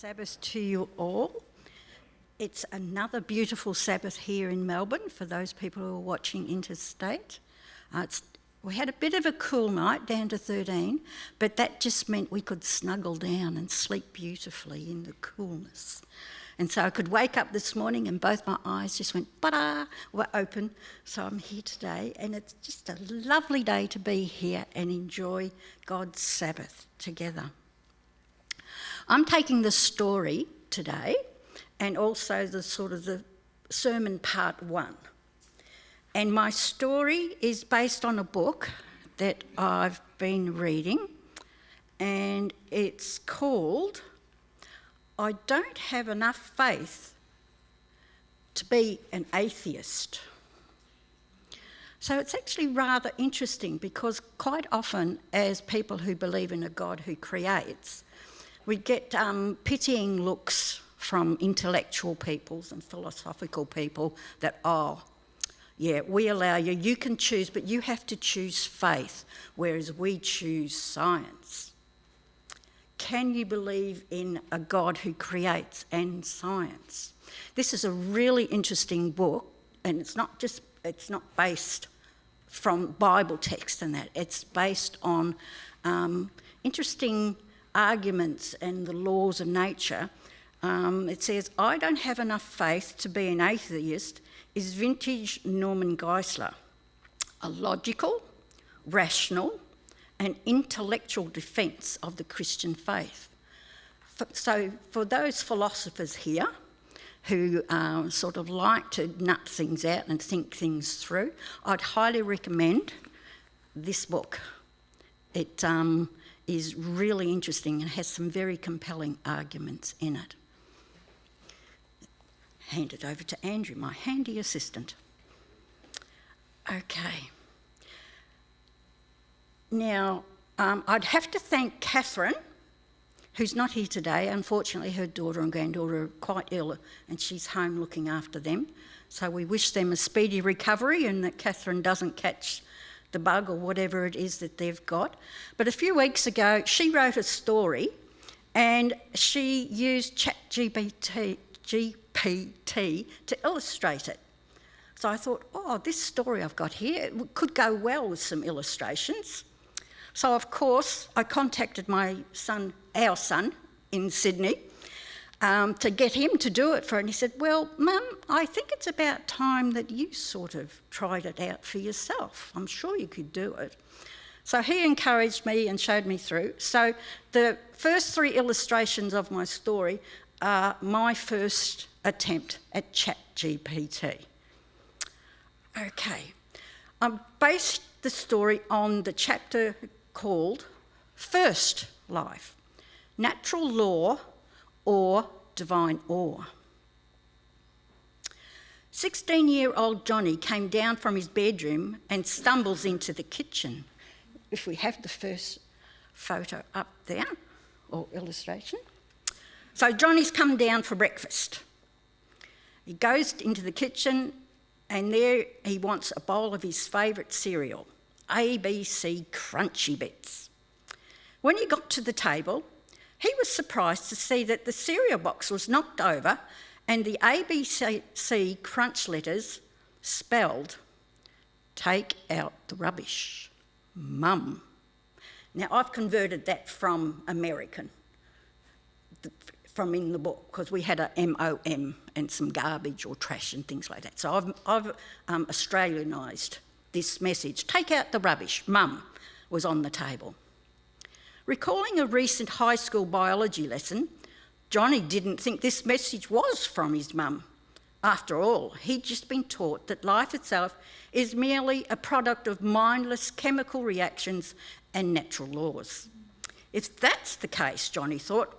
Sabbath to you all. It's another beautiful Sabbath here in Melbourne for those people who are watching interstate. We had a bit of a cool night, down to 13, but that just meant we could snuggle down and sleep beautifully in the coolness. And so I could wake up this morning and both my eyes just went, ba-da, were open. So I'm here today, and it's just a lovely day to be here and enjoy God's Sabbath together. I'm taking the story today and also the sermon part 1. And my story is based on a book that I've been reading, and it's called I Don't Have Enough Faith to Be an Atheist. So it's actually rather interesting because quite often as people who believe in a God who creates, we get pitying looks from intellectual peoples and philosophical people that, we allow you, you can choose, but you have to choose faith, whereas we choose science. Can you believe in a God who creates and science? This is a really interesting book, and it's not based from Bible text and that. It's based on interesting arguments and the laws of nature. It says, I don't have enough faith to be an atheist is vintage Norman Geisler, a logical, rational and intellectual defence of the Christian faith. So for those philosophers here who sort of like to nut things out and think things through, I'd highly recommend this book. It is really interesting and has some very compelling arguments in it. Hand it over to Andrew, my handy assistant. Okay. Now, I'd have to thank Catherine, who's not here today. Unfortunately, her daughter and granddaughter are quite ill and she's home looking after them. So we wish them a speedy recovery and that Catherine doesn't catch the bug or whatever it is that they've got. But a few weeks ago, she wrote a story and she used ChatGPT to illustrate it. So I thought, this story I've got here could go well with some illustrations. So of course, I contacted our son in Sydney, to get him to do it for it. And he said, well, Mum, I think it's about time that you sort of tried it out for yourself. I'm sure you could do it. So he encouraged me and showed me through. So the first 3 illustrations of my story are my first attempt at ChatGPT. Okay, I based the story on the chapter called First Life, Natural Law or Divine Awe. 16-year-old Johnny came down from his bedroom and stumbles into the kitchen. If we have the first photo up there, or illustration. So Johnny's come down for breakfast. He goes into the kitchen and there he wants a bowl of his favourite cereal, ABC Crunchy Bits. When he got to the table, he was surprised to see that the cereal box was knocked over and the ABC crunch letters spelled, take out the rubbish, Mum. Now I've converted that from American, from in the book, because we had a MOM and some garbage or trash and things like that. So I've Australianised this message. Take out the rubbish, Mum, was on the table. Recalling a recent high school biology lesson, Johnny didn't think this message was from his mum. After all, he'd just been taught that life itself is merely a product of mindless chemical reactions and natural laws. If that's the case, Johnny thought,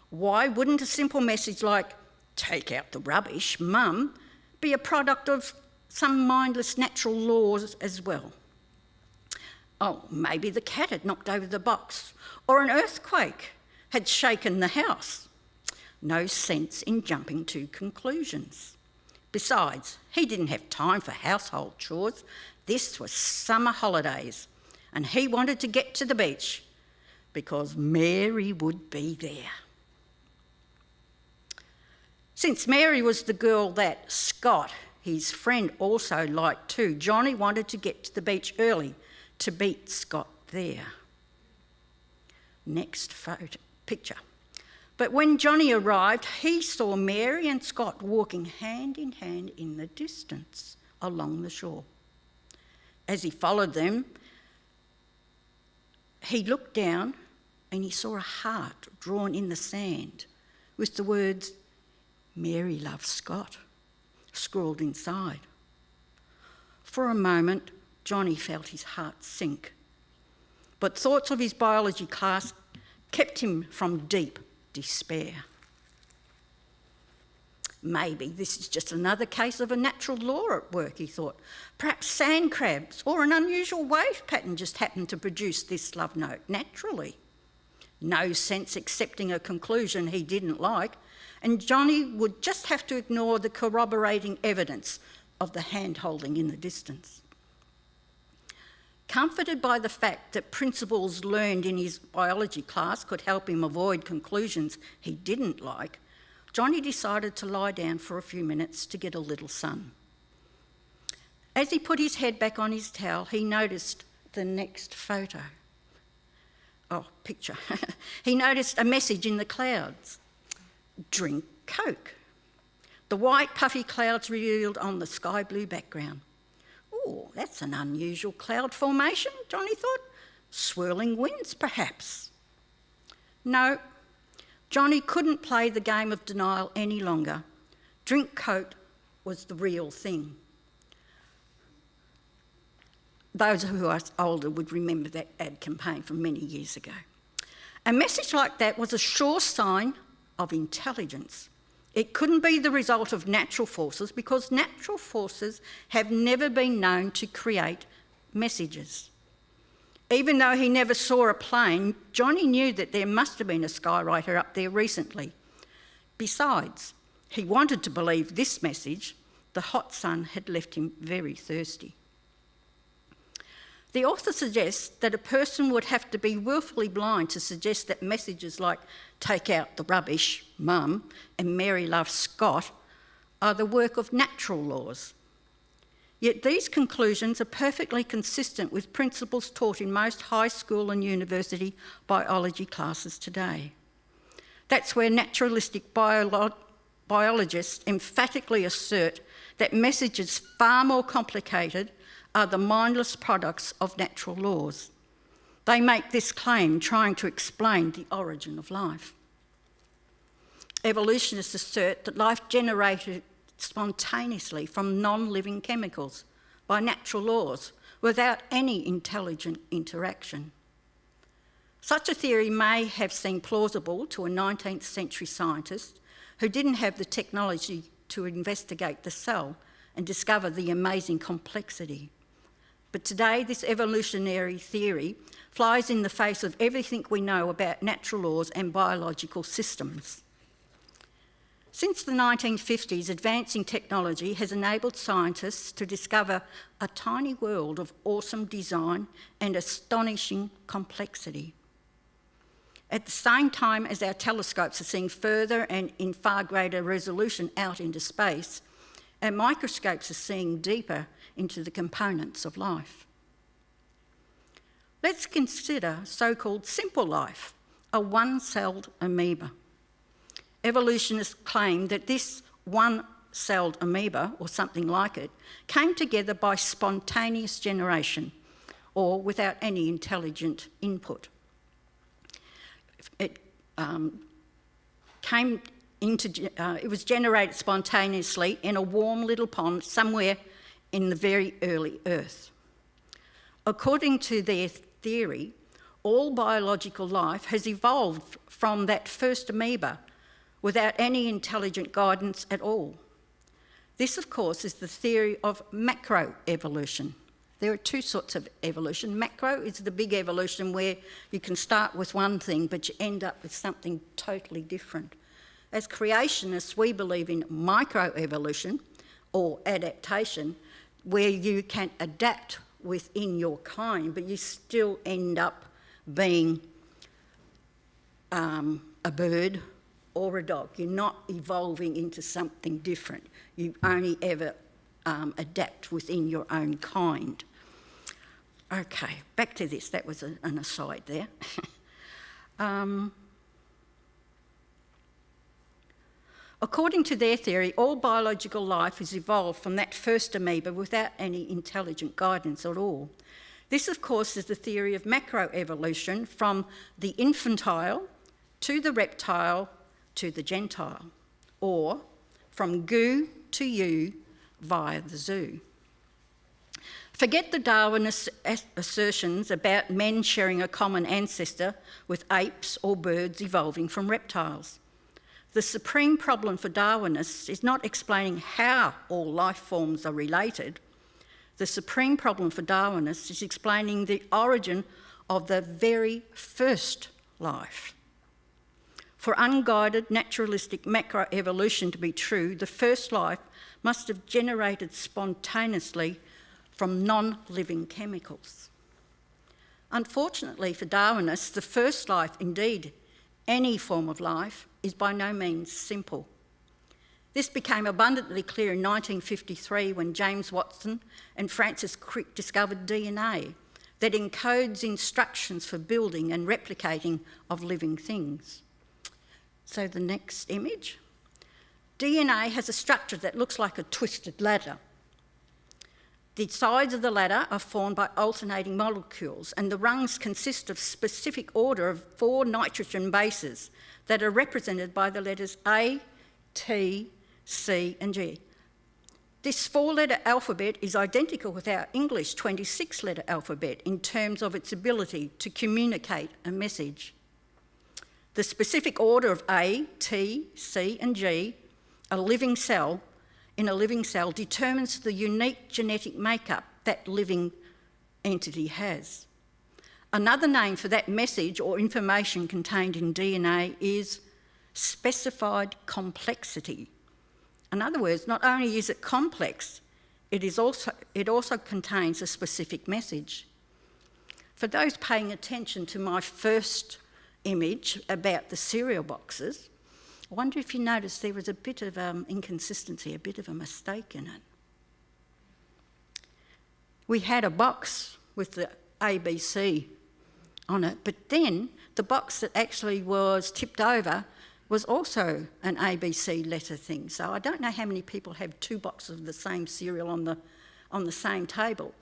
why wouldn't a simple message like, take out the rubbish, Mum, be a product of some mindless natural laws as well? Oh, maybe the cat had knocked over the box, or an earthquake had shaken the house. No sense in jumping to conclusions. Besides, he didn't have time for household chores. This was summer holidays, and he wanted to get to the beach because Mary would be there. Since Mary was the girl that Scott, his friend, also liked too, Johnny wanted to get to the beach early to meet Scott there. Next picture. But when Johnny arrived, he saw Mary and Scott walking hand in hand in the distance along the shore. As he followed them, he looked down and he saw a heart drawn in the sand with the words, "Mary loves Scott," scrawled inside. For a moment, Johnny felt his heart sink, but thoughts of his biology class kept him from deep despair. Maybe this is just another case of a natural law at work, he thought. Perhaps sand crabs or an unusual wave pattern just happened to produce this love note naturally. No sense accepting a conclusion he didn't like, and Johnny would just have to ignore the corroborating evidence of the hand-holding in the distance. Comforted by the fact that principles learned in his biology class could help him avoid conclusions he didn't like, Johnny decided to lie down for a few minutes to get a little sun. As he put his head back on his towel, he noticed the next picture. He noticed a message in the clouds: "Drink Coke." The white puffy clouds revealed on the sky blue background. "Oh, that's an unusual cloud formation," Johnny thought. "Swirling winds, perhaps." No, Johnny couldn't play the game of denial any longer. Drink Coke was the real thing. Those who are older would remember that ad campaign from many years ago. A message like that was a sure sign of intelligence. It couldn't be the result of natural forces because natural forces have never been known to create messages. Even though he never saw a plane, Johnny knew that there must have been a skywriter up there recently. Besides, he wanted to believe this message: the hot sun had left him very thirsty. The author suggests that a person would have to be willfully blind to suggest that messages like "take out the rubbish, Mum," and "Mary loves Scott" are the work of natural laws. Yet these conclusions are perfectly consistent with principles taught in most high school and university biology classes today. That's where naturalistic biologists emphatically assert that messages far more complicated are the mindless products of natural laws. They make this claim trying to explain the origin of life. Evolutionists assert that life generated spontaneously from non-living chemicals by natural laws without any intelligent interaction. Such a theory may have seemed plausible to a 19th century scientist who didn't have the technology to investigate the cell and discover the amazing complexity. But today, this evolutionary theory flies in the face of everything we know about natural laws and biological systems. Since the 1950s, advancing technology has enabled scientists to discover a tiny world of awesome design and astonishing complexity. At the same time as our telescopes are seeing further and in far greater resolution out into space, our microscopes are seeing deeper into the components of life. Let's consider so-called simple life, a one-celled amoeba. Evolutionists claim that this one-celled amoeba, or something like it, came together by spontaneous generation, or without any intelligent input. It was generated spontaneously in a warm little pond somewhere in the very early Earth. According to their theory, all biological life has evolved from that first amoeba without any intelligent guidance at all. This, of course, is the theory of macroevolution. There are two sorts of evolution. Macro is the big evolution where you can start with one thing but you end up with something totally different. As creationists, we believe in microevolution, or adaptation, where you can adapt within your kind but you still end up being a bird or a dog. You're not evolving into something different. You only ever adapt within your own kind. Okay, back to this. That was an aside there. According to their theory, all biological life has evolved from that first amoeba without any intelligent guidance at all. This, of course, is the theory of macroevolution, from the infantile to the reptile to the gentile, or from goo to you via the zoo. Forget the Darwinist assertions about men sharing a common ancestor with apes or birds evolving from reptiles. The supreme problem for Darwinists is not explaining how all life forms are related. The supreme problem for Darwinists is explaining the origin of the very first life. For unguided naturalistic macroevolution to be true, the first life must have generated spontaneously from non-living chemicals. Unfortunately for Darwinists, the first life, indeed any form of life, is by no means simple. This became abundantly clear in 1953 when James Watson and Francis Crick discovered DNA that encodes instructions for building and replicating of living things. So the next image. DNA has a structure that looks like a twisted ladder. The sides of the ladder are formed by alternating molecules, and the rungs consist of specific order of 4 nitrogen bases that are represented by the letters A, T, C and G. This 4-letter alphabet is identical with our English 26-letter alphabet in terms of its ability to communicate a message. The specific order of A, T, C and G, in a living cell determines the unique genetic makeup that living entity has. Another name for that message or information contained in DNA is specified complexity. In other words, not only is it complex, it also contains a specific message. For those paying attention to my first image about the cereal boxes, I wonder if you noticed there was a bit of inconsistency, a bit of a mistake in it. We had a box with the ABC on it, but then the box that actually was tipped over was also an ABC letter thing. So I don't know how many people have 2 boxes of the same cereal on the same table.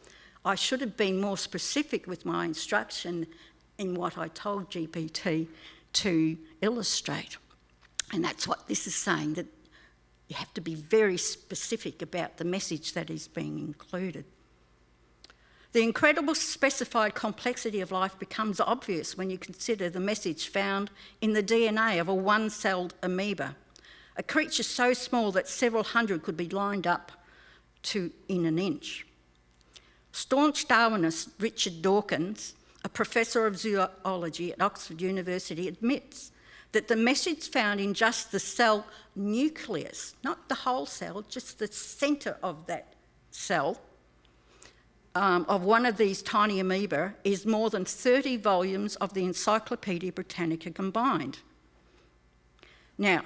I should have been more specific with my instruction in what I told GPT to illustrate. And that's what this is saying, that you have to be very specific about the message that is being included. The incredible specified complexity of life becomes obvious when you consider the message found in the DNA of a one-celled amoeba, a creature so small that several hundred could be lined up to in an inch. Staunch Darwinist Richard Dawkins, a professor of zoology at Oxford University, admits that the message found in just the cell nucleus, not the whole cell, just the centre of that cell, of one of these tiny amoeba is more than 30 volumes of the Encyclopaedia Britannica combined. Now,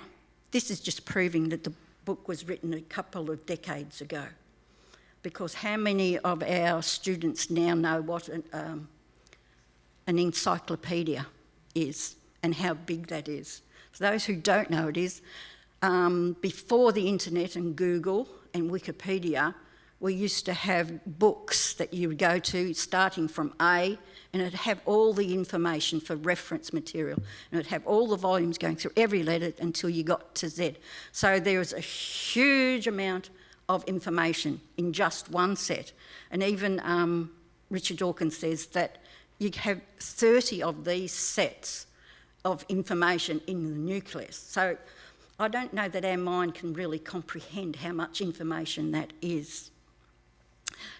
this is just proving that the book was written a couple of decades ago, because how many of our students now know what an encyclopedia is and how big that is? For those who don't know, it is before the internet and Google and Wikipedia, we used to have books that you would go to starting from A, and it'd have all the information for reference material, and it'd have all the volumes going through every letter until you got to Z. So there was a huge amount of information in just one set. And even Richard Dawkins says that you have 30 of these sets of information in the nucleus. So I don't know that our mind can really comprehend how much information that is.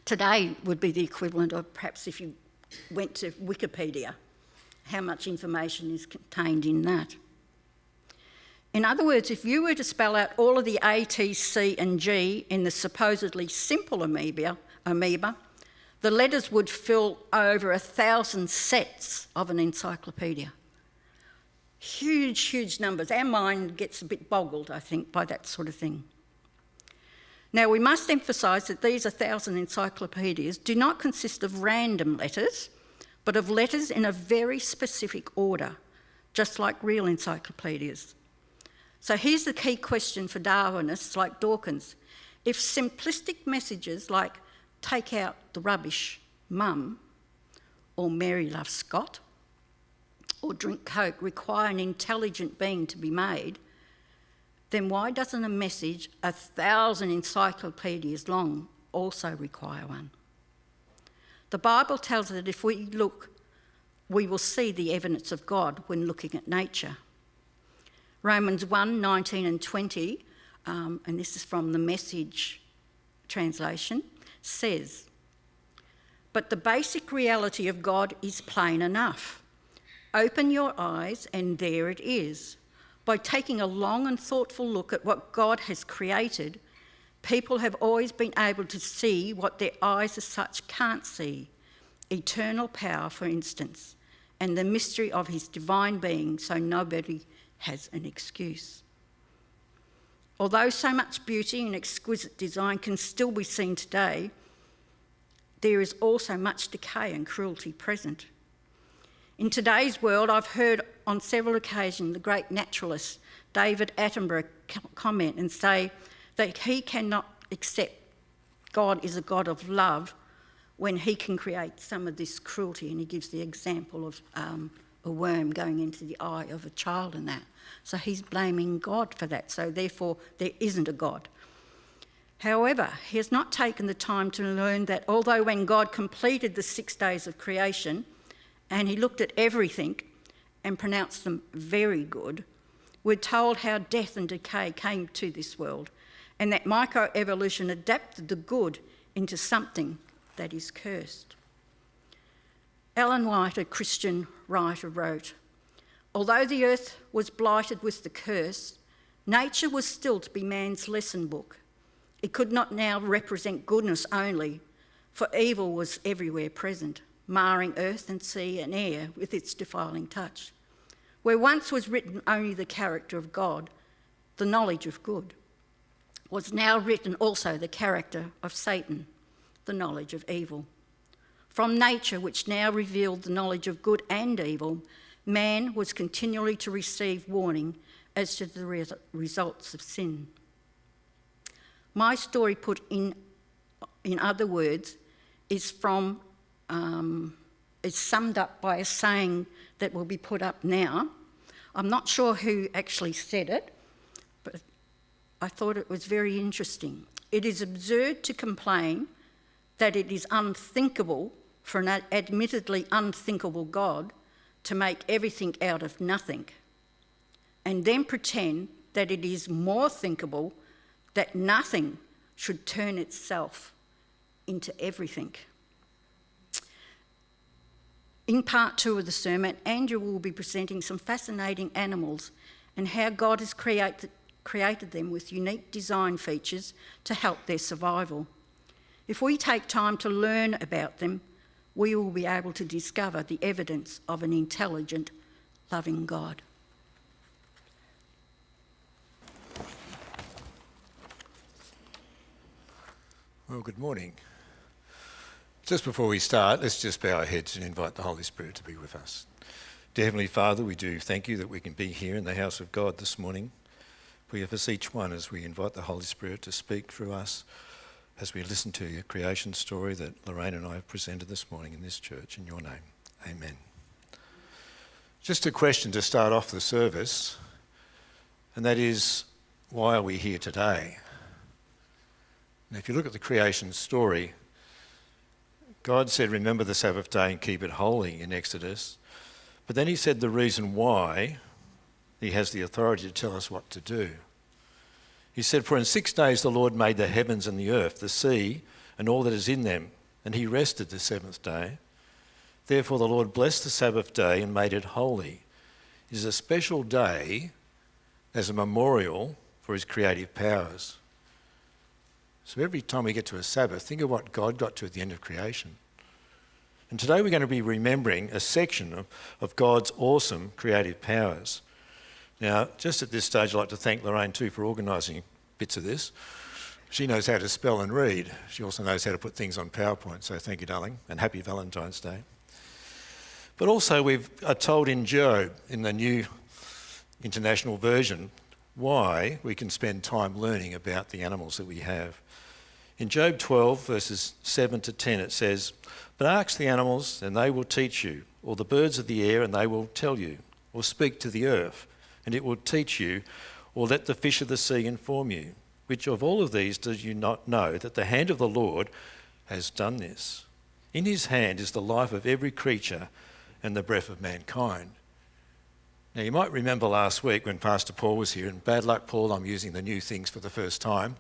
Today would be the equivalent of perhaps if you went to Wikipedia, how much information is contained in that. In other words, if you were to spell out all of the A, T, C and G in the supposedly simple amoeba, the letters would fill over 1,000 sets of an encyclopedia. Huge, huge numbers. Our mind gets a bit boggled, I think, by that sort of thing. Now, we must emphasise that these 1,000 encyclopedias do not consist of random letters, but of letters in a very specific order, just like real encyclopedias. So here's the key question for Darwinists like Dawkins. If simplistic messages like "take out the rubbish, Mum," or "Mary loves Scott," or "drink Coke" require an intelligent being to be made, then why doesn't a message 1,000 encyclopedias long also require one? The Bible tells us that if we look, we will see the evidence of God when looking at nature. Romans 1:19 and 20, and this is from the Message translation, says, "But the basic reality of God is plain enough. Open your eyes and there it is. By taking a long and thoughtful look at what God has created, people have always been able to see what their eyes as such can't see. Eternal power, for instance, and the mystery of his divine being, so nobody has an excuse." Although so much beauty and exquisite design can still be seen today, there is also much decay and cruelty present. In today's world, I've heard on several occasions the great naturalist David Attenborough comment and say that he cannot accept God is a God of love when he can create some of this cruelty, and he gives the example of a worm going into the eye of a child and that. So he's blaming God for that, so therefore there isn't a God. However, he has not taken the time to learn that although when God completed the 6 days of creation, and he looked at everything and pronounced them very good, we're told how death and decay came to this world, and that microevolution adapted the good into something that is cursed. Ellen White, a Christian writer, wrote, "Although the earth was blighted with the curse, nature was still to be man's lesson book. It could not now represent goodness only, for evil was everywhere present, marring earth and sea and air with its defiling touch. Where once was written only the character of God, the knowledge of good, was now written also the character of Satan, the knowledge of evil. From nature, which now revealed the knowledge of good and evil, man was continually to receive warning as to the results of sin." My story, put in other words, is summed up by a saying that will be put up now. I'm not sure who actually said it, but I thought it was very interesting. "It is absurd to complain that it is unthinkable for an admittedly unthinkable God to make everything out of nothing, and then pretend that it is more thinkable that nothing should turn itself into everything." In part 2 of the sermon, Andrew will be presenting some fascinating animals and how God has created them with unique design features to help their survival. If we take time to learn about them, we will be able to discover the evidence of an intelligent, loving God. Well, good morning. Just before we start, let's just bow our heads and invite the Holy Spirit to be with us. Dear Heavenly Father, we do thank you that we can be here in the house of God this morning. We have us each one as we invite the Holy Spirit to speak through us as we listen to your creation story that Lorraine and I have presented this morning in this church. In your name, amen. Just a question to start off the service, and that is, why are we here today? And if you look at the creation story, God said, remember the Sabbath day and keep it holy in Exodus. But then he said the reason why he has the authority to tell us what to do. He said, for in 6 days the Lord made the heavens and the earth, the sea, and all that is in them, and he rested the seventh day. Therefore the Lord blessed the Sabbath day and made it holy. It is a special day as a memorial for his creative powers. So every time we get to a Sabbath, think of what God got to at the end of creation. And today we're going to be remembering a section of God's awesome creative powers. Now, just at this stage, I'd like to thank Lorraine too for organising bits of this. She knows how to spell and read. She also knows how to put things on PowerPoint, so thank you, darling, and happy Valentine's Day. But also we are told in Job, in the New International Version, why we can spend time learning about the animals that we have. In Job 12, verses 7 to 10, it says, "But ask the animals, and they will teach you, or the birds of the air, and they will tell you, or speak to the earth, and it will teach you, or let the fish of the sea inform you. Which of all of these do you not know that the hand of the Lord has done this? In his hand is the life of every creature and the breath of mankind." Now, you might remember last week when Pastor Paul was here, and bad luck, Paul, I'm using the new things for the first time.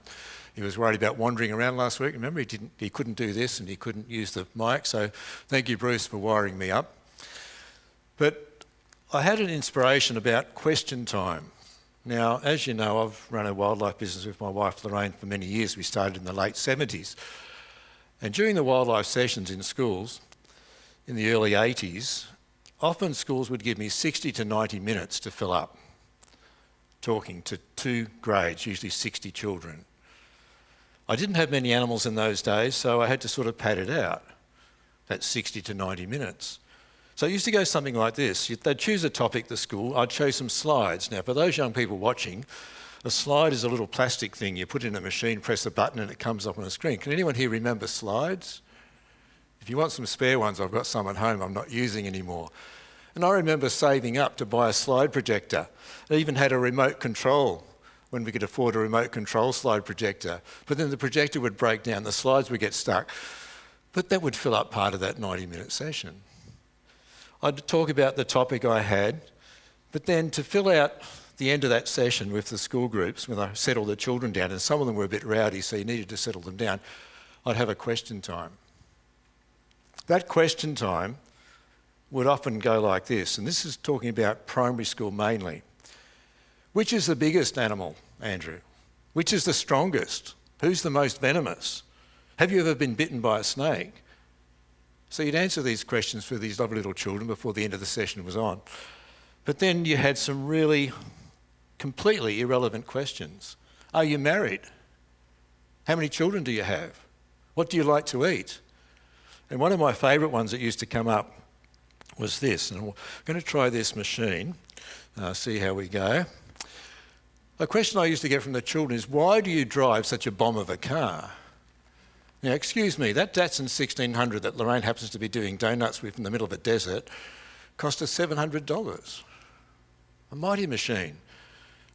He was worried about wandering around last week. Remember, he couldn't do this and he couldn't use the mic, so thank you, Bruce, for wiring me up. But I had an inspiration about question time. Now, as you know, I've run a wildlife business with my wife Lorraine for many years. We started in the late 70s. And during the wildlife sessions in schools in the early 80s, often schools would give me 60 to 90 minutes to fill up, talking to 2 grades, usually 60 children. I didn't have many animals in those days, so I had to sort of pad it out, that 60 to 90 minutes. So it used to go something like this. They'd choose a topic, the school. I'd show some slides. Now, for those young people watching, a slide is a little plastic thing. You put it in a machine, press a button, and it comes up on a screen. Can anyone here remember slides? If you want some spare ones, I've got some at home I'm not using anymore. And I remember saving up to buy a slide projector. It even had a remote control when we could afford a remote control slide projector. But then the projector would break down, the slides would get stuck. But that would fill up part of that 90-minute session. I'd talk about the topic I had, but then to fill out the end of that session with the school groups, when I settled the children down, and some of them were a bit rowdy, so you needed to settle them down, I'd have a question time. That question time would often go like this, and this is talking about primary school mainly. Which is the biggest animal, Andrew? Which is the strongest? Who's the most venomous? Have you ever been bitten by a snake? So you'd answer these questions for these lovely little children before the end of the session was on. But then you had some really completely irrelevant questions. Are you married? How many children do you have? What do you like to eat? And one of my favourite ones that used to come up was this, and I'm going to try this machine, see how we go. A question I used to get from the children is, why do you drive such a bomb of a car? Now, excuse me, that Datsun 1600 that Lorraine happens to be doing donuts with in the middle of a desert cost us $700. A mighty machine.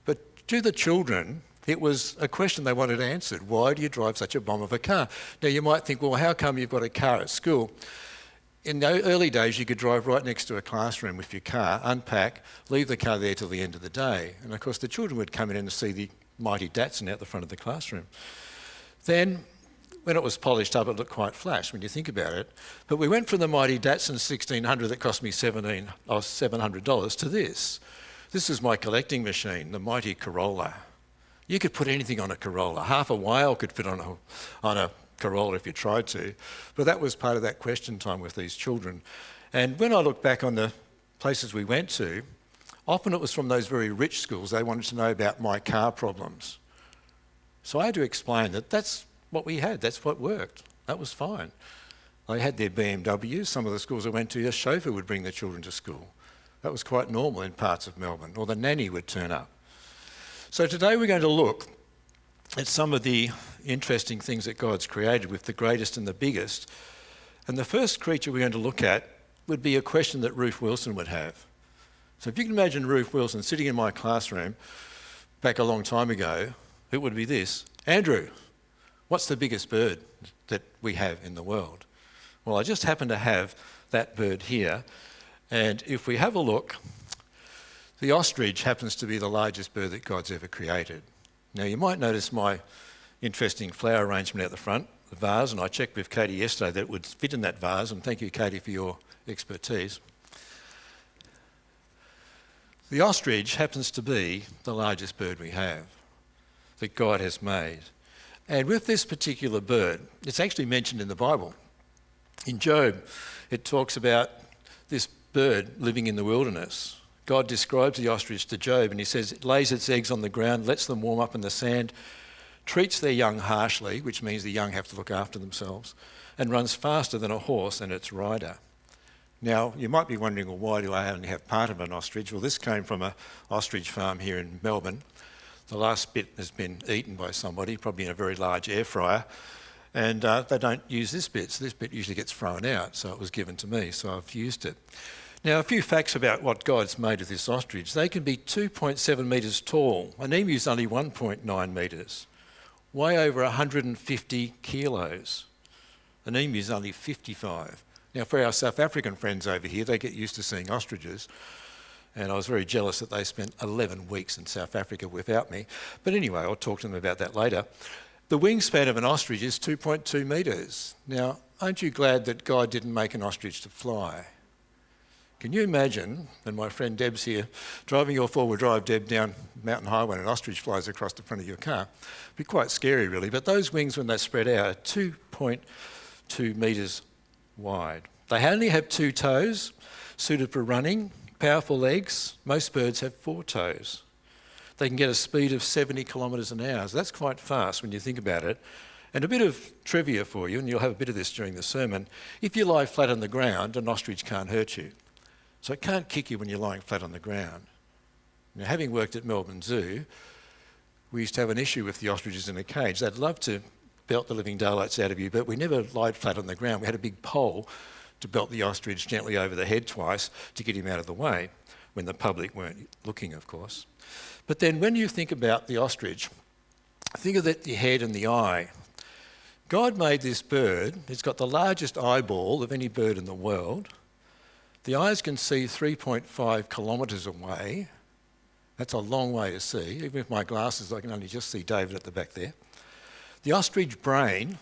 But to the children, it was a question they wanted answered. Why do you drive such a bomb of a car? Now, you might think, well, how come you've got a car at school? In the early days, you could drive right next to a classroom with your car, unpack, leave the car there till the end of the day. And of course, the children would come in and see the mighty Datsun out the front of the classroom. Then, when it was polished up, it looked quite flash when you think about it. But we went from the mighty Datsun 1600 that cost me $700 to this. This is my collecting machine, the mighty Corolla. You could put anything on a Corolla. Half a whale could fit on a Corolla if you tried to. But that was part of that question time with these children. And when I look back on the places we went to, often it was from those very rich schools. They wanted to know about my car problems. So I had to explain that that's what we had, that's what worked. That was fine. They had their BMWs. Some of the schools I went to, a chauffeur would bring the children to school. That was quite normal in parts of Melbourne, or the nanny would turn up. So today we're going to look at some of the interesting things that God's created with the greatest and the biggest. And the first creature we're going to look at would be a question that Ruth Wilson would have. So if you can imagine Ruth Wilson sitting in my classroom back a long time ago, it would be this: Andrew, what's the biggest bird that we have in the world? Well, I just happen to have that bird here. And if we have a look, the ostrich happens to be the largest bird that God's ever created. Now, you might notice my interesting flower arrangement out the front, the vase, and I checked with Katie yesterday that it would fit in that vase, and thank you, Katie, for your expertise. The ostrich happens to be the largest bird we have that God has made. And with this particular bird, it's actually mentioned in the Bible. In Job, it talks about this bird living in the wilderness, God describes the ostrich to Job, and he says it lays its eggs on the ground, lets them warm up in the sand, treats their young harshly, which means the young have to look after themselves, and runs faster than a horse and its rider. Now, you might be wondering, well, why do I only have part of an ostrich? Well, this came from an ostrich farm here in Melbourne. The last bit has been eaten by somebody, probably in a very large air fryer, and they don't use this bit, so this bit usually gets thrown out, so it was given to me, so I've used it. Now, a few facts about what God's made of this ostrich. They can be 2.7 metres tall. An emu's only 1.9 metres. Weigh over 150 kilos. An emu's only 55. Now, for our South African friends over here, they get used to seeing ostriches, and I was very jealous that they spent 11 weeks in South Africa without me. But anyway, I'll talk to them about that later. The wingspan of an ostrich is 2.2 metres. Now, aren't you glad that God didn't make an ostrich to fly? Can you imagine, and my friend Deb's here, driving your four-wheel drive, Deb, down Mountain Highway and an ostrich flies across the front of your car? It'd be quite scary, really. But those wings, when they spread out, are 2.2 metres wide. They only have 2 toes, suited for running, powerful legs. Most birds have 4 toes. They can get a speed of 70 kilometres an hour. So that's quite fast when you think about it. And a bit of trivia for you, and you'll have a bit of this during the sermon. If you lie flat on the ground, an ostrich can't hurt you. So it can't kick you when you're lying flat on the ground. Now, having worked at Melbourne Zoo, we used to have an issue with the ostriches in a cage. They'd love to belt the living daylights out of you, but we never lied flat on the ground. We had a big pole to belt the ostrich gently over the head twice to get him out of the way, when the public weren't looking, of course. But then when you think about the ostrich, think of the head and the eye. God made this bird. It's got the largest eyeball of any bird in the world. The eyes can see 3.5 kilometres away. That's a long way to see. Even with my glasses, I can only just see David at the back there. The ostrich brain,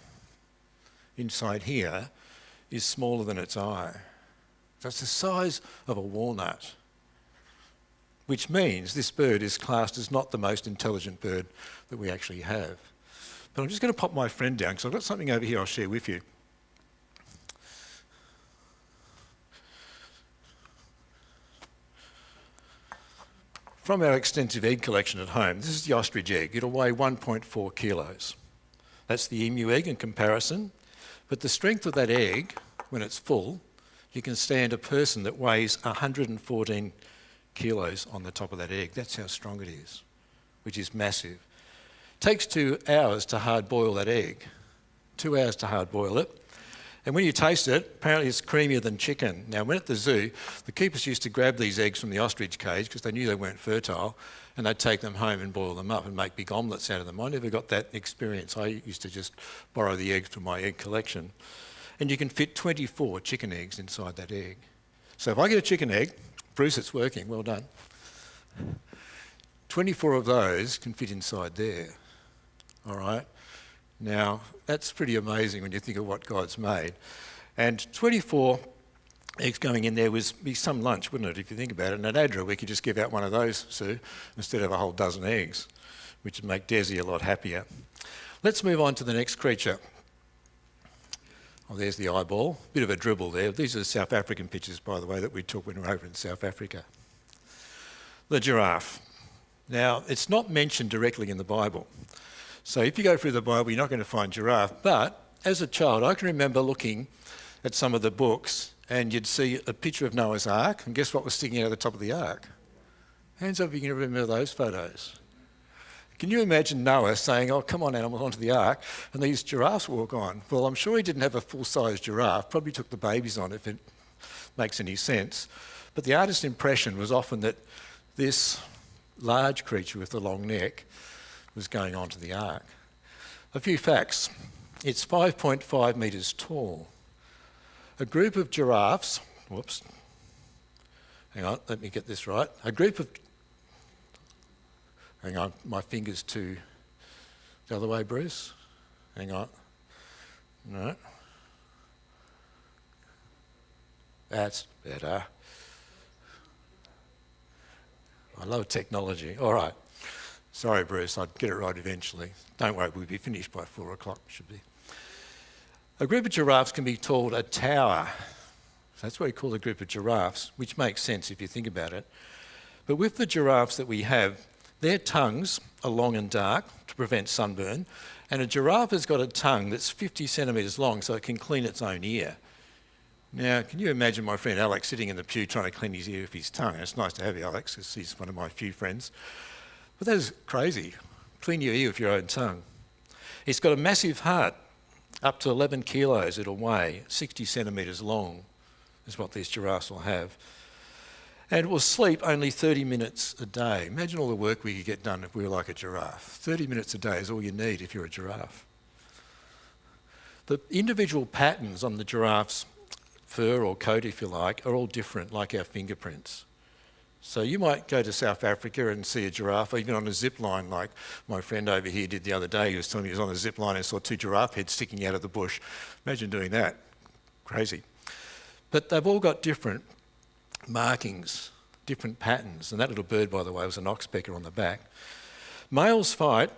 inside here, is smaller than its eye. So it's the size of a walnut, which means this bird is classed as not the most intelligent bird that we actually have. But I'm just going to pop my friend down, because I've got something over here I'll share with you. From our extensive egg collection at home, this is the ostrich egg. It'll weigh 1.4 kilos. That's the emu egg in comparison. But the strength of that egg, when it's full, you can stand a person that weighs 114 kilos on the top of that egg. That's how strong it is, which is massive. It takes 2 hours to hard boil that egg. 2 hours to hard boil it. And when you taste it, apparently it's creamier than chicken. Now, when at the zoo, the keepers used to grab these eggs from the ostrich cage because they knew they weren't fertile, and they'd take them home and boil them up and make big omelettes out of them. I never got that experience. I used to just borrow the eggs from my egg collection. And you can fit 24 chicken eggs inside that egg. So if I get a chicken egg, Bruce, it's working, well done. 24 of those can fit inside there, all right? Now, that's pretty amazing when you think of what God's made. And 24 eggs going in there would be some lunch, wouldn't it, if you think about it? And at ADRA, we could just give out one of those, Sue, instead of a whole dozen eggs, which would make Desi a lot happier. Let's move on to the next creature. Oh, there's the eyeball. Bit of a dribble there. These are the South African pictures, by the way, that we took when we were over in South Africa. The giraffe. Now, it's not mentioned directly in the Bible. So if you go through the Bible, you're not going to find giraffe. But as a child, I can remember looking at some of the books and you'd see a picture of Noah's Ark, and guess what was sticking out of the top of the ark? Hands up if you can remember those photos. Can you imagine Noah saying, oh, come on, animals, onto the ark, and these giraffes walk on? Well, I'm sure he didn't have a full-size giraffe, probably took the babies on, if it makes any sense. But the artist's impression was often that this large creature with the long neck was going onto the ark. A few facts. It's 5.5 metres tall. A group of giraffes, whoops, hang on, let me get this right. A group of, hang on, my finger's too, the other way, Bruce. Hang on, no. That's better. I love technology. All right. Sorry, Bruce, I'd get it right eventually. Don't worry, we'll be finished by 4 o'clock, should be. A group of giraffes can be called a tower. That's what we call a group of giraffes, which makes sense if you think about it. But with the giraffes that we have, their tongues are long and dark to prevent sunburn, and a giraffe has got a tongue that's 50 centimetres long so it can clean its own ear. Now, can you imagine my friend Alex sitting in the pew trying to clean his ear with his tongue? And it's nice to have you, Alex, because he's one of my few friends. But that is crazy. Clean your ear with your own tongue. It's got a massive heart, up to 11 kilos it'll weigh, 60 centimetres long is what these giraffes will have. And it will sleep only 30 minutes a day. Imagine all the work we could get done if we were like a giraffe. 30 minutes a day is all you need if you're a giraffe. The individual patterns on the giraffe's fur or coat, if you like, are all different, like our fingerprints. So you might go to South Africa and see a giraffe, even on a zip line, like my friend over here did the other day. He was telling me he was on a zip line and saw 2 giraffe heads sticking out of the bush. Imagine doing that. Crazy. But they've all got different markings, different patterns. And that little bird, by the way, was an oxpecker on the back. Males fight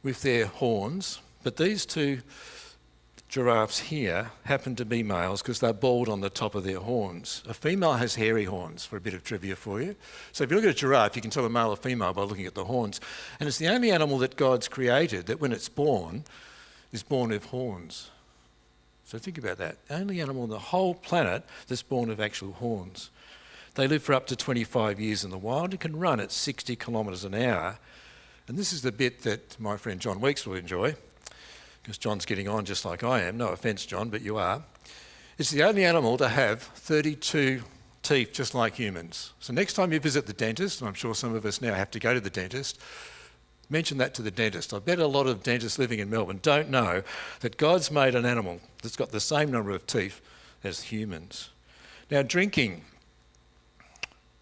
with their horns, but these 2 giraffes here happen to be males because they're bald on the top of their horns. A female has hairy horns, for a bit of trivia for you. So if you look at a giraffe, you can tell a male or female by looking at the horns. And it's the only animal that God's created that when it's born, is born with horns. So think about that. The only animal on the whole planet that's born with actual horns. They live for up to 25 years in the wild and can run at 60 kilometres an hour. And this is the bit that my friend John Weeks will enjoy, because John's getting on just like I am. No offence, John, but you are. It's the only animal to have 32 teeth, just like humans. So next time you visit the dentist, and I'm sure some of us now have to go to the dentist, mention that to the dentist. I bet a lot of dentists living in Melbourne don't know that God's made an animal that's got the same number of teeth as humans. Now, drinking.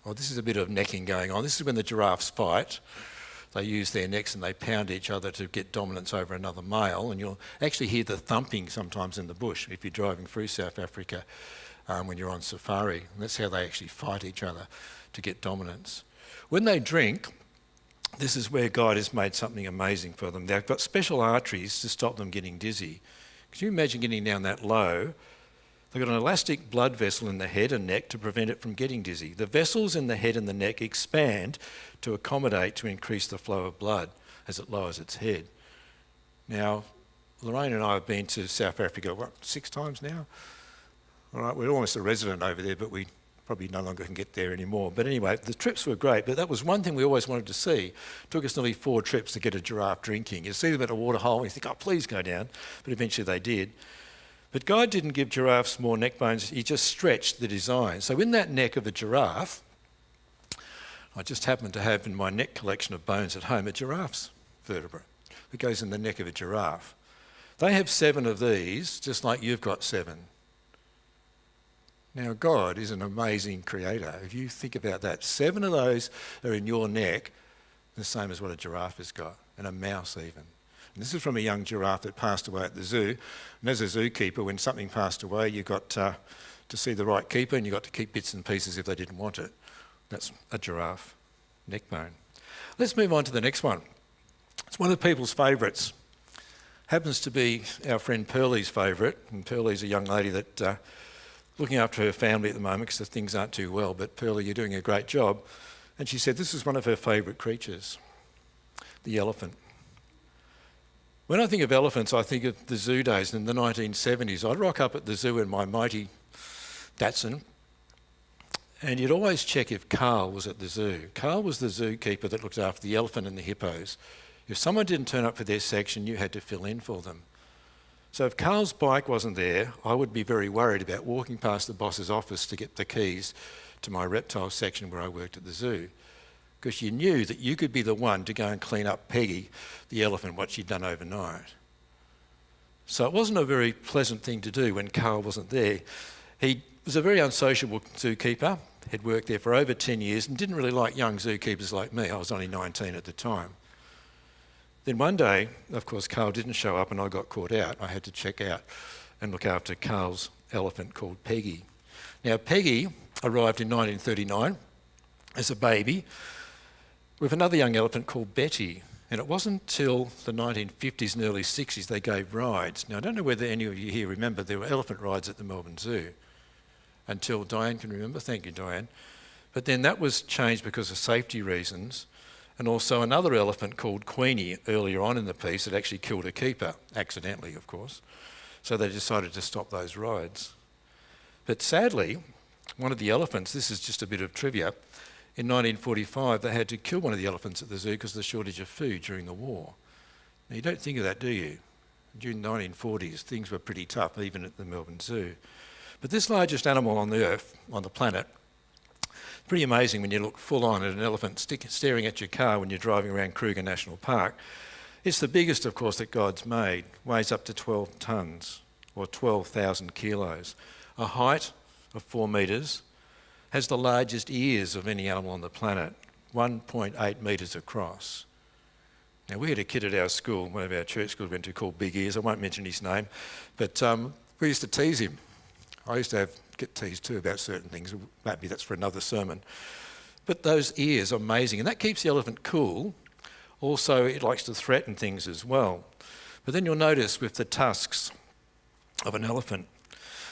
Oh, this is a bit of necking going on. This is when the giraffes fight. They use their necks and they pound each other to get dominance over another male, and you'll actually hear the thumping sometimes in the bush if you're driving through South Africa when you're on safari. And that's how they actually fight each other to get dominance. When they drink, this is where God has made something amazing for them. They've got special arteries to stop them getting dizzy. Can you imagine getting down that low? They've got an elastic blood vessel in the head and neck to prevent it from getting dizzy. The vessels in the head and the neck expand to accommodate to increase the flow of blood as it lowers its head. Now, Lorraine and I have been to South Africa, 6 times now? All right, we're almost a resident over there, but we probably no longer can get there anymore. But anyway, the trips were great, but that was one thing we always wanted to see. It took us nearly 4 trips to get a giraffe drinking. You see them at a water hole and you think, oh, please go down. But eventually they did. But God didn't give giraffes more neck bones, he just stretched the design. So in that neck of a giraffe, I just happen to have in my neck collection of bones at home a giraffe's vertebra that goes in the neck of a giraffe. They have 7 of these, just like you've got 7. Now, God is an amazing creator. If you think about that, 7 of those are in your neck, the same as what a giraffe has got, and a mouse even. And this is from a young giraffe that passed away at the zoo. And as a zookeeper, when something passed away, you got to see the right keeper, and you got to keep bits and pieces if they didn't want it. That's a giraffe neck bone. Let's move on to the next one. It's one of people's favourites. Happens to be our friend Pearlie's favourite, and Pearlie's a young lady that looking after her family at the moment because things aren't too well. But Pearlie, you're doing a great job. And she said this is one of her favourite creatures, the elephant. When I think of elephants, I think of the zoo days in the 1970s. I'd rock up at the zoo in my mighty Datsun, and you'd always check if Carl was at the zoo. Carl was the zookeeper that looked after the elephant and the hippos. If someone didn't turn up for their section, you had to fill in for them. So if Carl's bike wasn't there, I would be very worried about walking past the boss's office to get the keys to my reptile section where I worked at the zoo, because you knew that you could be the one to go and clean up Peggy, the elephant, what she'd done overnight. So it wasn't a very pleasant thing to do when Carl wasn't there. He was a very unsociable zookeeper, had worked there for over 10 years and didn't really like young zookeepers like me. I was only 19 at the time. Then one day, of course, Carl didn't show up and I got caught out. I had to check out and look after Carl's elephant called Peggy. Now, Peggy arrived in 1939 as a baby with another young elephant called Betty. And it wasn't until the 1950s and early 60s they gave rides. Now, I don't know whether any of you here remember there were elephant rides at the Melbourne Zoo until Diane can remember. Thank you, Diane. But then that was changed because of safety reasons, and also another elephant called Queenie earlier on in the piece had actually killed a keeper, accidentally of course. So they decided to stop those rides. But sadly, one of the elephants, this is just a bit of trivia, in 1945 they had to kill one of the elephants at the zoo because of the shortage of food during the war. Now you don't think of that, do you? During the 1940s things were pretty tough, even at the Melbourne Zoo. But this largest animal on the earth, on the planet, pretty amazing when you look full on at an elephant staring at your car when you're driving around Kruger National Park. It's the biggest, of course, that God's made, weighs up to 12 tonnes, or 12,000 kilos. A height of 4 metres, has the largest ears of any animal on the planet, 1.8 metres across. Now, we had a kid at our school, one of our church schools went to, called Big Ears. I won't mention his name, but we used to tease him. I used to get teased too about certain things. Maybe that's for another sermon. But those ears are amazing, and that keeps the elephant cool. Also, it likes to threaten things as well. But then you'll notice with the tusks of an elephant,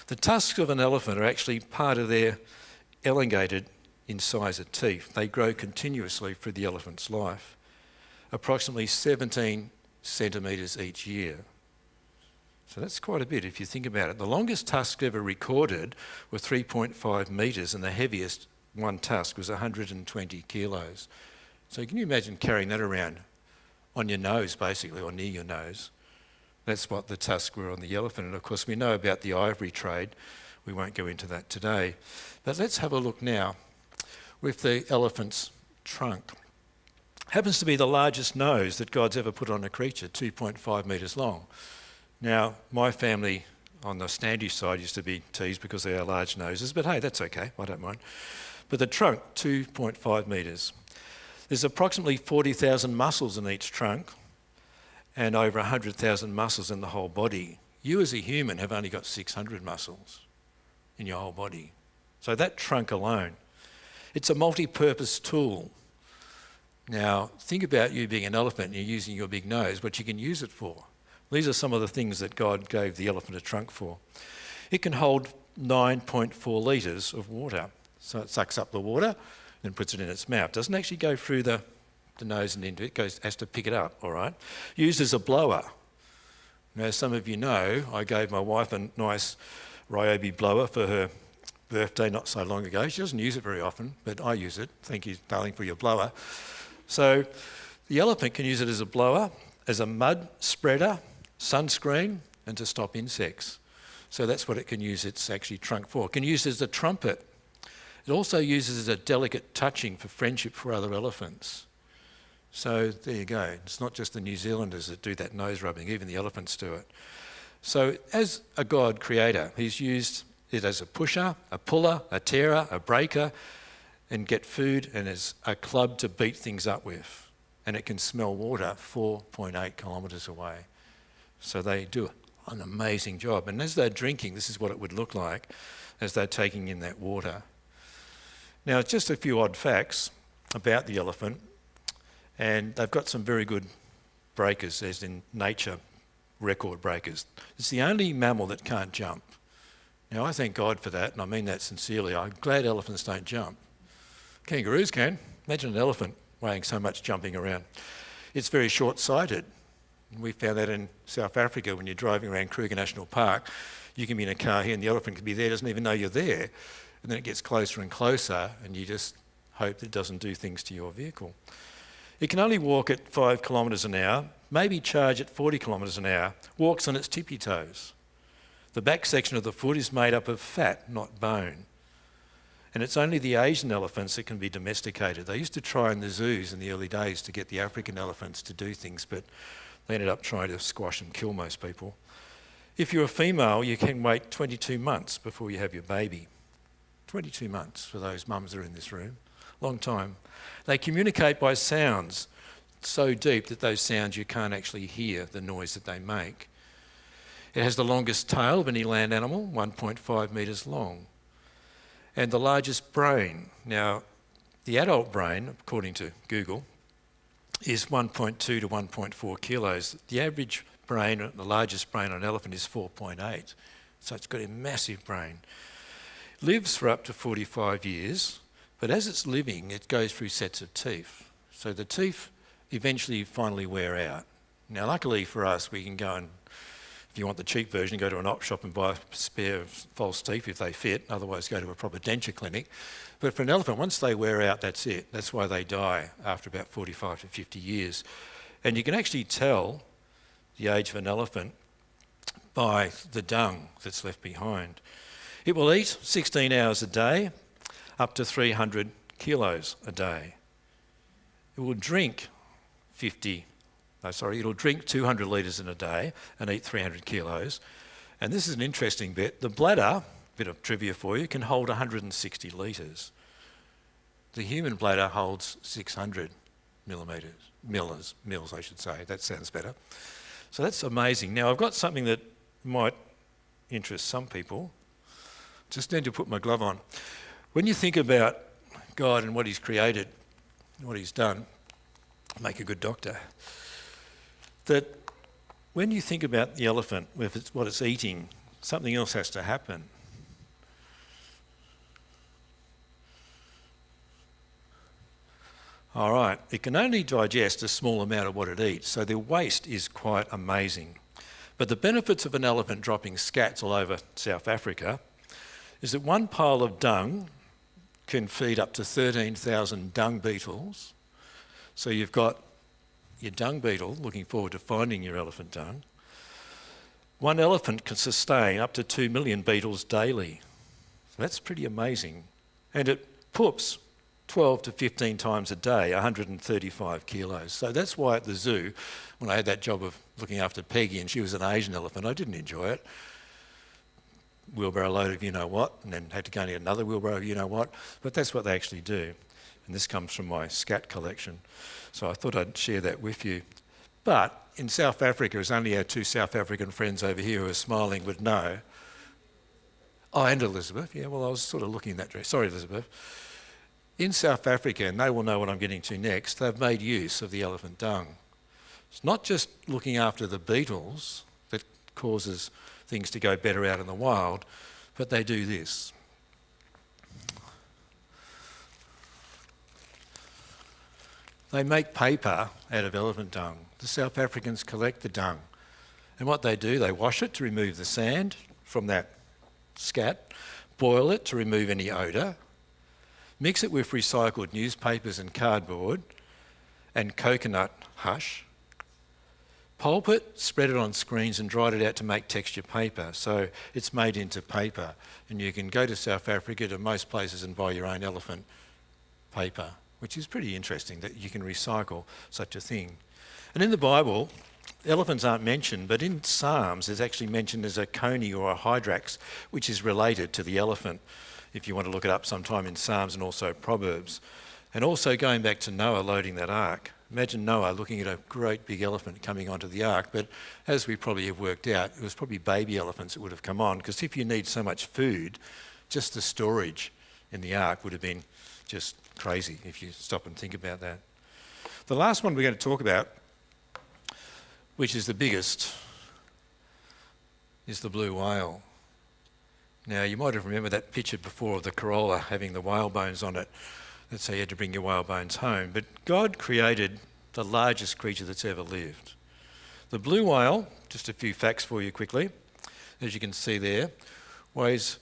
the tusks of an elephant are actually part of their elongated incisor teeth. They grow continuously through the elephant's life, approximately 17 centimetres each year. So that's quite a bit if you think about it. The longest tusk ever recorded were 3.5 metres, and the heaviest one tusk was 120 kilos. So can you imagine carrying that around on your nose, basically, or near your nose? That's what the tusks were on the elephant. And of course, we know about the ivory trade. We won't go into that today. But let's have a look now with the elephant's trunk. Happens to be the largest nose that God's ever put on a creature, 2.5 metres long. Now, my family on the Standish side used to be teased because they are large noses, but hey, that's okay, I don't mind. But the trunk, 2.5 metres. There's approximately 40,000 muscles in each trunk and over 100,000 muscles in the whole body. You as a human have only got 600 muscles in your whole body. So that trunk alone, it's a multi-purpose tool. Now, think about you being an elephant and you're using your big nose, what you can use it for. These are some of the things that God gave the elephant a trunk for. It can hold 9.4 litres of water. So it sucks up the water and puts it in its mouth. Doesn't actually go through the nose and into it, has to pick it up, all right? Used as a blower. Now, as some of you know, I gave my wife a nice Ryobi blower for her birthday not so long ago. She doesn't use it very often, but I use it. Thank you, darling, for your blower. So the elephant can use it as a blower, as a mud spreader, sunscreen, and to stop insects. So that's what it can use its actually trunk for. It can use it as a trumpet. It also uses as a delicate touching for friendship for other elephants. So there you go. It's not just the New Zealanders that do that nose rubbing, even the elephants do it. So as a God creator, he's used it as a pusher, a puller, a tearer, a breaker, and get food, and as a club to beat things up with. And it can smell water 4.8 kilometres away. So they do an amazing job. And as they're drinking, this is what it would look like as they're taking in that water. Now, just a few odd facts about the elephant. And they've got some very good breakers, as in nature record breakers. It's the only mammal that can't jump. Now, I thank God for that, and I mean that sincerely. I'm glad elephants don't jump. Kangaroos can. Imagine an elephant weighing so much jumping around. It's very short-sighted. We found that in South Africa when you're driving around Kruger National Park. You can be in a car here and the elephant can be there, doesn't even know you're there. And then it gets closer and closer and you just hope that it doesn't do things to your vehicle. It can only walk at 5 kilometres an hour, maybe charge at 40 kilometres an hour, walks on its tippy toes. The back section of the foot is made up of fat, not bone. And it's only the Asian elephants that can be domesticated. They used to try in the zoos in the early days to get the African elephants to do things, but they ended up trying to squash and kill most people. If you're a female, you can wait 22 months before you have your baby. 22 months for those mums that are in this room. Long time. They communicate by sounds so deep that those sounds you can't actually hear the noise that they make. It has the longest tail of any land animal, 1.5 metres long. And the largest brain. Now, the adult brain, according to Google, is 1.2 to 1.4 kilos. The average brain, the largest brain on an elephant is 4.8. So it's got a massive brain. Lives for up to 45 years, But as it's living, it goes through sets of teeth. So the teeth eventually finally wear out. Now, luckily for us, we can go and, if you want the cheap version, go to an op shop and buy a spare of false teeth if they fit, otherwise go to a proper denture clinic. But for an elephant, once they wear out, that's it. That's why they die after about 45 to 50 years. And you can actually tell the age of an elephant by the dung that's left behind. It will eat 16 hours a day, up to 300 kilos a day. It will drink it'll drink 200 litres in a day and eat 300 kilos. And this is an interesting bit. The bladder, bit of trivia for you, can hold 160 litres. The human bladder holds 600 mils, I should say. That sounds better. So that's amazing. Now, I've got something that might interest some people. Just need to put my glove on. When you think about God and what he's created, what he's done, make a good doctor, that when you think about the elephant, with what it's eating, something else has to happen. All right, it can only digest a small amount of what it eats, so the waste is quite amazing. But the benefits of an elephant dropping scats all over South Africa is that one pile of dung can feed up to 13,000 dung beetles. So you've got your dung beetle looking forward to finding your elephant dung. One elephant can sustain up to 2 million beetles daily. So that's pretty amazing. And it poops 12 to 15 times a day, 135 kilos. So that's why at the zoo, when I had that job of looking after Peggy and she was an Asian elephant, I didn't enjoy it. Wheelbarrow load of you-know-what, and then had to go and get another wheelbarrow of you-know-what. But that's what they actually do. And this comes from my scat collection. So I thought I'd share that with you. But in South Africa, as only our two South African friends over here who are smiling would know. Oh, and Elizabeth. Yeah, well, I was sort of looking in that direction. Sorry, Elizabeth. In South Africa, and they will know what I'm getting to next, they've made use of the elephant dung. It's not just looking after the beetles that causes things to go better out in the wild, but they do this. They make paper out of elephant dung. The South Africans collect the dung. And what they do, they wash it to remove the sand from that scat, boil it to remove any odour, mix it with recycled newspapers and cardboard and coconut hush, pulp it, spread it on screens and dried it out to make texture paper. So it's made into paper. And you can go to South Africa to most places and buy your own elephant paper, which is pretty interesting that you can recycle such a thing. And in the Bible, elephants aren't mentioned, but in Psalms there's actually mentioned as a coney or a hyrax, which is related to the elephant, if you want to look it up sometime in Psalms and also Proverbs. And also going back to Noah loading that ark. Imagine Noah looking at a great big elephant coming onto the ark, but as we probably have worked out, it was probably baby elephants that would have come on, because if you need so much food, just the storage in the ark would have been just crazy if you stop and think about that. The last one we're going to talk about, which is the biggest, is the blue whale. Now, you might have remembered that picture before of the Corolla having the whale bones on it. That's how you had to bring your whale bones home. But God created the largest creature that's ever lived. The blue whale, just a few facts for you quickly, as you can see there, weighs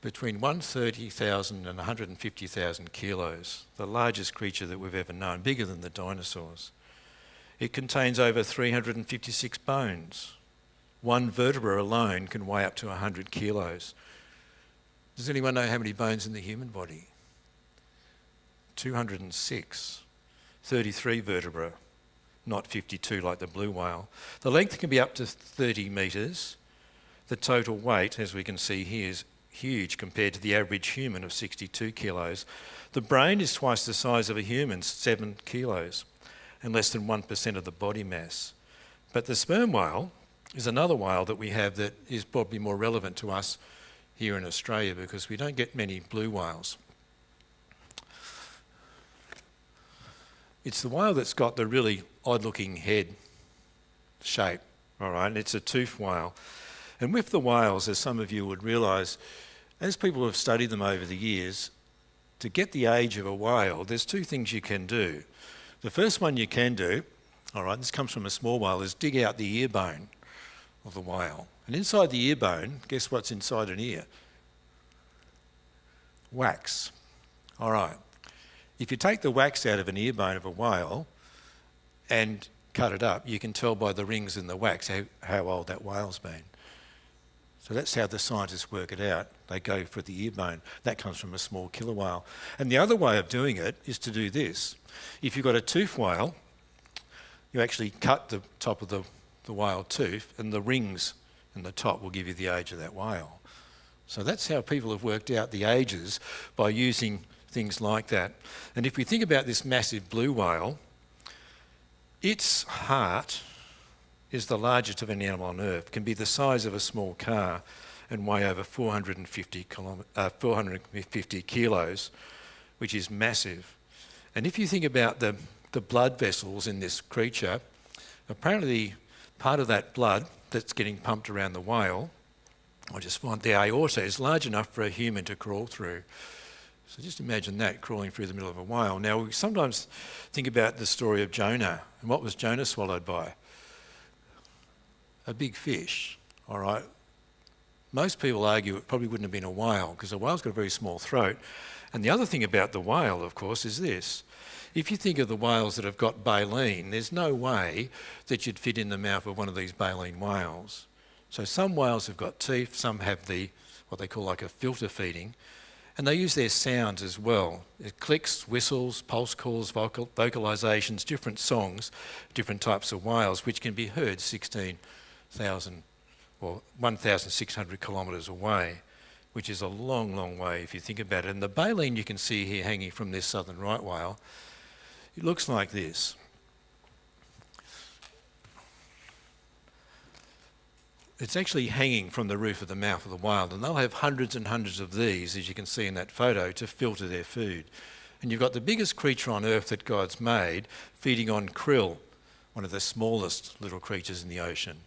between 130,000 and 150,000 kilos, the largest creature that we've ever known, bigger than the dinosaurs. It contains over 356 bones. One vertebra alone can weigh up to 100 kilos. Does anyone know how many bones in the human body? 206. 33 vertebra, not 52 like the blue whale. The length can be up to 30 metres. The total weight, as we can see here, is huge compared to the average human of 62 kilos. The brain is twice the size of a human's, 7 kilos, and less than 1% of the body mass. But the sperm whale is another whale that we have that is probably more relevant to us here in Australia, because we don't get many blue whales. It's the whale that's got the really odd-looking head shape, all right? And it's a tooth whale. And with the whales, as some of you would realise, as people have studied them over the years, to get the age of a whale, there's two things you can do. The first one you can do, all right, this comes from a small whale, is dig out the ear bone of the whale. And inside the ear bone, guess what's inside an ear? Wax. All right. If you take the wax out of an ear bone of a whale and cut it up, you can tell by the rings in the wax how old that whale's been. So that's how the scientists work it out. They go for the ear bone. That comes from a small killer whale. And the other way of doing it is to do this. If you've got a tooth whale, you actually cut the top of the whale tooth, and the rings in the top will give you the age of that whale. So that's how people have worked out the ages, by using things like that. And if we think about this massive blue whale, its heart is the largest of any animal on Earth, can be the size of a small car and weigh over 450 kilos, which is massive. And if you think about the blood vessels in this creature, apparently part of that blood that's getting pumped around the whale, I just find the aorta is large enough for a human to crawl through. So just imagine that, crawling through the middle of a whale. Now, we sometimes think about the story of Jonah, and what was Jonah swallowed by? A big fish, all right? Most people argue it probably wouldn't have been a whale, because a whale's got a very small throat. And the other thing about the whale, of course, is this. If you think of the whales that have got baleen, there's no way that you'd fit in the mouth of one of these baleen whales. So some whales have got teeth, some have what they call like a filter feeding, and they use their sounds as well. It clicks, whistles, pulse calls, vocalisations, different songs, different types of whales, which can be heard 16,000 or 1,600 kilometres away, which is a long, long way if you think about it. And the baleen you can see here hanging from this southern right whale, it looks like this. It's actually hanging from the roof of the mouth of the whale, and they'll have hundreds and hundreds of these, as you can see in that photo, to filter their food. And you've got the biggest creature on Earth that God's made feeding on krill, one of the smallest little creatures in the ocean.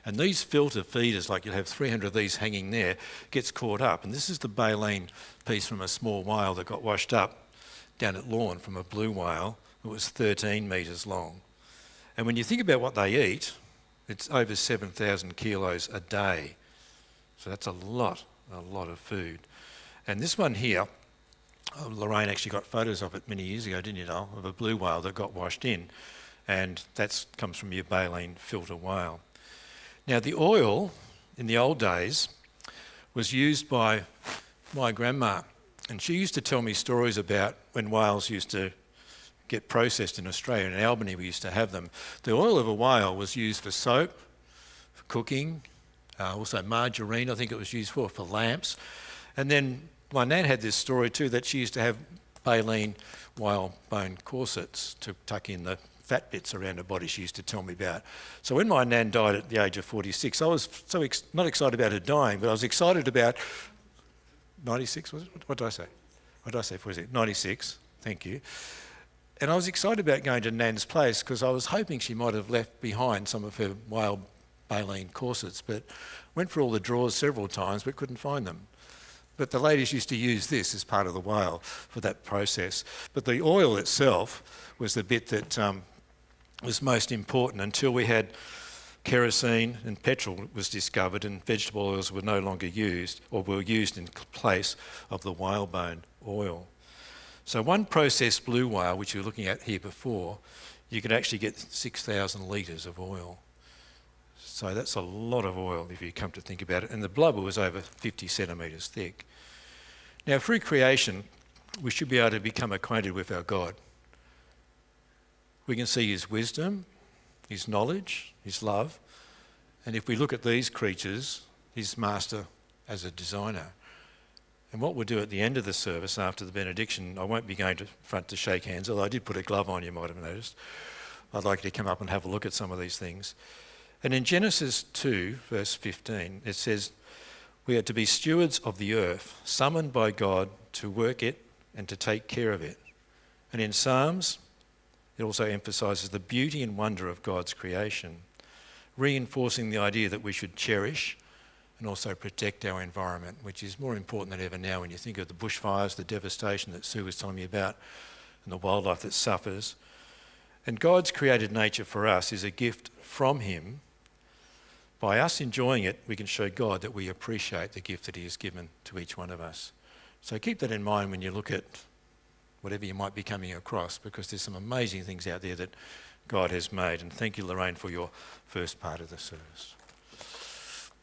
And these filter feeders, like you'll have 300 of these hanging there, gets caught up. And this is the baleen piece from a small whale that got washed up down at Lorne from a blue whale that was 13 metres long. And when you think about what they eat, it's over 7,000 kilos a day. So that's a lot of food. And this one here, Lorraine actually got photos of it many years ago, didn't you know, of a blue whale that got washed in. And that comes from your baleen filter whale. Now, the oil in the old days was used by my grandma. And she used to tell me stories about when whales used to get processed in Australia. In Albany, we used to have them. The oil of a whale was used for soap, for cooking, also margarine, I think it was used for lamps. And then my nan had this story too, that she used to have baleen whale bone corsets to tuck in the fat bits around her body, she used to tell me about. So when my nan died at the age of 46, I was not excited about her dying, but I was excited about 96, was it? What did I say? What did I say? 46? 96, thank you. And I was excited about going to Nan's place because I was hoping she might have left behind some of her whale baleen corsets, but went for all the drawers several times but couldn't find them. But the ladies used to use this as part of the whale for that process. But the oil itself was the bit that was most important until we had kerosene and petrol was discovered and vegetable oils were no longer used, or were used in place of the whalebone oil. So one processed blue whale, which you were looking at here before, you could actually get 6,000 litres of oil. So that's a lot of oil if you come to think about it. And the blubber was over 50 centimetres thick. Now, through creation, we should be able to become acquainted with our God. We can see his wisdom, his knowledge, his love. And if we look at these creatures, his master as a designer. And what we'll do at the end of the service, after the benediction, I won't be going to front to shake hands, although I did put a glove on, you might have noticed. I'd like you to come up and have a look at some of these things. And in Genesis 2, verse 15, it says, we are to be stewards of the earth, summoned by God to work it and to take care of it. And in Psalms, it also emphasises the beauty and wonder of God's creation, reinforcing the idea that we should cherish and also protect our environment, which is more important than ever now when you think of the bushfires, the devastation that Sue was telling me about, and the wildlife that suffers. And God's created nature for us is a gift from him. By us enjoying it, we can show God that we appreciate the gift that he has given to each one of us. So keep that in mind when you look at whatever you might be coming across, because there's some amazing things out there that God has made. And thank you, Lorraine, for your first part of the service.